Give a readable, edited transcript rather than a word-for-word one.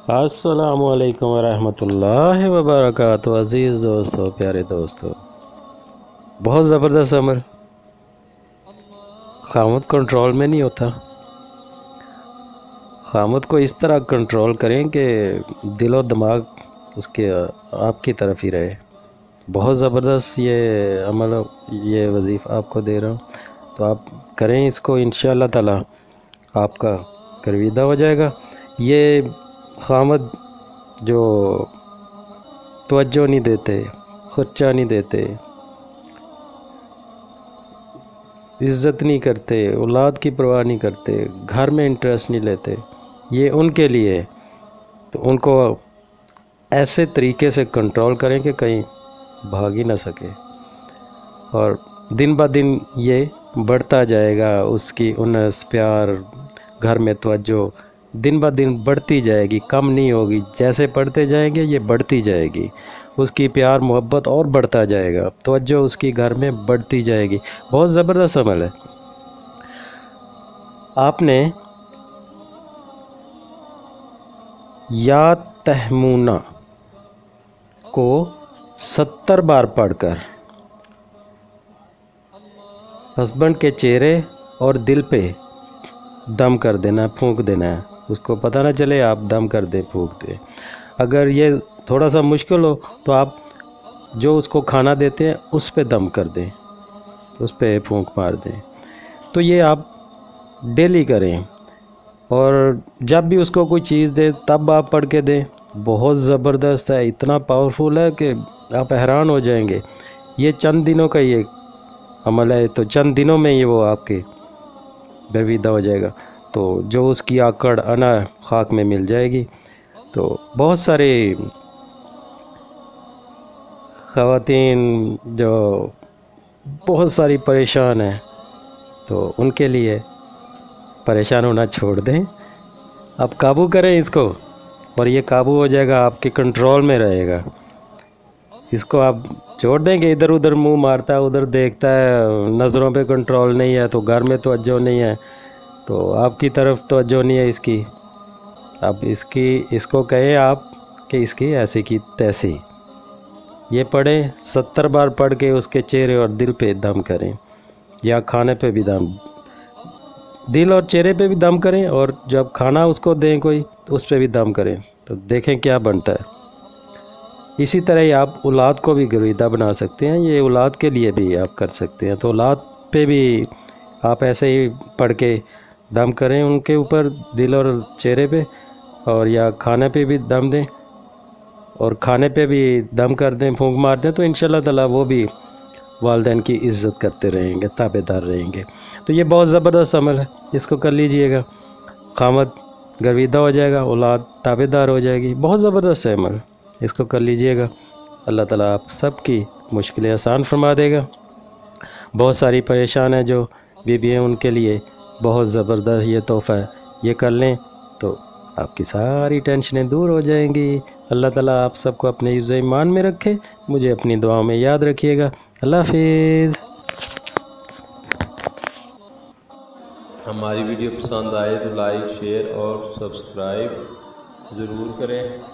अस्सलामुअलैकुम वरहमतुल्लाहि वबरकातुहू। अज़ीज़ दोस्तों, प्यारे दोस्तों, बहुत ज़बरदस्त अमल ख़ामत कंट्रोल में नहीं होता। ख़ामत को इस तरह कंट्रोल करें कि दिलो दिमाग उसके आपकी तरफ ही रहे। बहुत ज़बरदस्त ये अमल, ये वजीफ़ा आपको दे रहा हूँ, तो आप करें इसको, इंशाअल्लाह ताला आपका करवीदा हो जाएगा। ये ख़ामत जो तवज्जो नहीं देते, ख़र्चा नहीं देते, इज़्ज़त नहीं करते, औलाद की परवाह नहीं करते, घर में इंटरेस्ट नहीं लेते, ये उनके लिए है। तो उनको ऐसे तरीके से कंट्रोल करें कि कहीं भाग ही ना सके, और दिन ब दिन ये बढ़ता जाएगा। उसकी उनस, प्यार, घर में तवज्जो दिन ब दिन बढ़ती जाएगी, कम नहीं होगी। जैसे पढ़ते जाएंगे ये बढ़ती जाएगी, उसकी प्यार मोहब्बत और बढ़ता जाएगा, तवज्जो उसकी घर में बढ़ती जाएगी। बहुत ज़बरदस्त अमल है। आपने या तहमूना को 70 बार पढ़कर हस्बैंड के चेहरे और दिल पे दम कर देना, फूंक देना है। उसको पता ना चले, आप दम कर दें, फूंक दें। अगर ये थोड़ा सा मुश्किल हो तो आप जो उसको खाना देते हैं उस पे दम कर दें, उस पे फूंक मार दें। तो ये आप डेली करें, और जब भी उसको कोई चीज़ दें तब आप पढ़ के दें। बहुत ज़बरदस्त है, इतना पावरफुल है कि आप हैरान हो जाएंगे। ये चंद दिनों का ये अमल है, तो चंद दिनों में ही वो आपके गर्विदा हो जाएगा। तो जो उसकी आकड़ अना खाक में मिल जाएगी। तो बहुत सारे ख़वातीन जो बहुत सारी परेशान हैं, तो उनके लिए परेशान होना छोड़ दें, आप काबू करें इसको, और ये काबू हो जाएगा, आपके कंट्रोल में रहेगा। इसको आप छोड़ देंगे, इधर उधर मुंह मारता है, उधर देखता है, नज़रों पे कंट्रोल नहीं है, तो घर में तवज्जो नहीं है, तो आपकी तरफ तवज्जो नहीं है इसकी। अब इसको कहें आप कि इसकी ऐसे की तैसी ये पढ़ें, 70 बार पढ़ के उसके चेहरे और दिल पे दम करें, या खाने पे भी दम, दिल और चेहरे पे भी दम करें, और जब खाना उसको दें कोई तो उस पर भी दम करें, तो देखें क्या बनता है। इसी तरह ही आप औलाद को भी गर्विदा बना सकते हैं, ये औलाद के लिए भी आप कर सकते हैं। तो औलाद पे भी आप ऐसे ही पढ़ के दम करें उनके ऊपर, दिल और चेहरे पे, और या खाने पे भी दम दें, और खाने पे भी दम कर दें, फूंक मार दें, तो इंशाल्लाह ताला वो भी वालिदैन की इज़्ज़त करते रहेंगे, ताबेदार रहेंगे। तो ये बहुत ज़बरदस्त अमल है, इसको कर लीजिएगा, ख़ामत गर्विदा हो जाएगा, औलाद ताबेदार हो जाएगी। बहुत ज़बरदस्त है अमल, इसको कर लीजिएगा। अल्लाह ताला आप सबकी मुश्किलें आसान फरमा देगा। बहुत सारी परेशान है जो बीबी हैं, उनके लिए बहुत ज़बरदस्त ये तोहफ़ा है, ये कर लें तो आपकी सारी टेंशनें दूर हो जाएंगी। अल्लाह ताला आप सबको अपने हिफ्ज़ ईमान में रखे, मुझे अपनी दुआओं में याद रखिएगा। अल्लाह हाफिज़। हमारी वीडियो पसंद आए तो लाइक, शेयर और सब्सक्राइब ज़रूर करें।